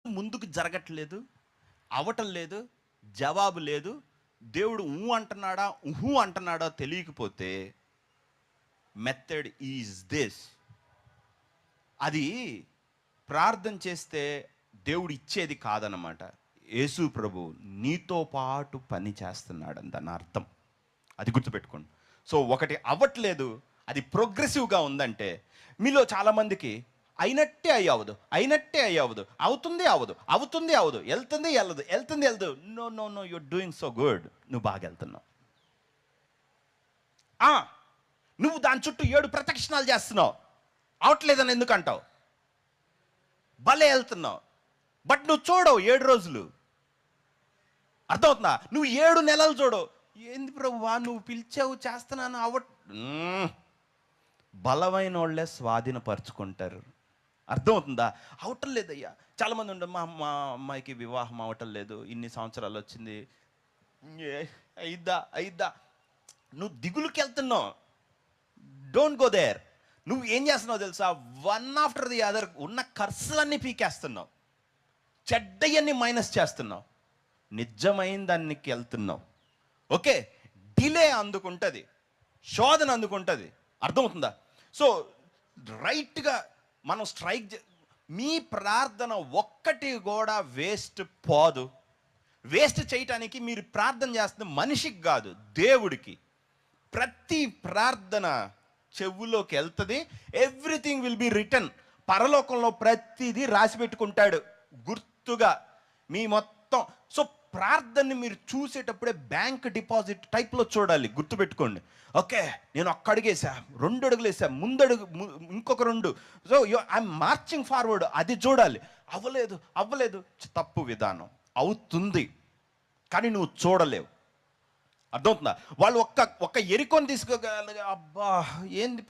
ముందుకు జరగట్లేదు, అవటం లేదు, జవాబు లేదు. దేవుడు అంటున్నాడా అంటున్నాడా తెలియకపోతే మెథడ్ ఈజ్ దిస్. అది ప్రార్థన చేస్తే దేవుడు ఇచ్చేది కాదనమాట. యేసు ప్రభు నీతో పాటు పని చేస్తున్నాడని దాని అర్థం. అది గుర్తుపెట్టుకోండి. సో ఒకటి అవ్వట్లేదు, అది ప్రోగ్రెసివ్గా ఉందంటే మీలో చాలామందికి అయినట్టే అయ్యవదు, అయినట్టే అయ్యవదు, అవుతుంది అవదు, అవుతుంది అవదు, వెళ్తుంది వెళ్ళదు, వెళ్తుంది వెళ్ళదు. No no no, you're doing so good. నువ్వు బాగా వెళ్తున్నావు. నువ్వు దాని చుట్టూ 7 ప్రదక్షిణాలు చేస్తున్నావు, అవట్లేదని ఎందుకు అంటావు? భలే వెళ్తున్నావు, బట్ నువ్వు చూడవు 7 రోజులు. అర్థమవుతుందా? నువ్వు 7 నెలలు చూడవు. ఏంది ప్రభువా నువ్వు పిలిచావు చేస్తున్నాను బలమైన వాళ్ళే స్వాధీనపరుచుకుంటారు. అర్థమవుతుందా? అవటం లేదయ్యా. చాలామంది ఉండవు, మా అమ్మాయికి వివాహం అవటం లేదు, ఇన్ని సంవత్సరాలు వచ్చింది, అయిద్దా. నువ్వు దిగులుకి వెళ్తున్నావు. Don't go there. నువ్వు ఏం చేస్తున్నావు తెలుసా? వన్ ఆఫ్టర్ ది అదర్ ఉన్న ఖర్చులన్నీ పీకేస్తున్నావు, చెడ్డయన్ని మైనస్ చేస్తున్నావు, నిజమైన దానికి వెళ్తున్నావు. ఓకే, డిలే అందుకుంటుంది, శోధన అందుకుంటుంది. అర్థమవుతుందా? సో రైట్గా మనం మీ ప్రార్థన ఒక్కటి కూడా వేస్ట్ పోదు. వేస్ట్ చేయటానికి మీరు ప్రార్థన చేస్తున్న మనిషికి కాదు, దేవుడికి. ప్రతి ప్రార్థన చెవులోకి వెళ్తుంది. Everything will be return. పరలోకంలో ప్రతిదీ రాసి పెట్టుకుంటాడు గుర్తుగా మీ మొత్తం. సో ప్రార్థనని మీరు చూసేటప్పుడే బ్యాంక్ డిపాజిట్ టైప్లో చూడాలి. గుర్తుపెట్టుకోండి. ఓకే, నేను ఒక్క అడుగేసా, 2 అడుగులు వేసా, ముందడుగు ఇంకొక 2. సో ఐఎమ్ మార్చింగ్ ఫార్వర్డ్, అది చూడాలి. అవ్వలేదు, తప్పు విధానం. అవుతుంది కానీ నువ్వు చూడలేవు. అర్థమవుతుందా? వాళ్ళు ఒక్క ఎరికొని తీసుకోగల. అబ్బా ఏంది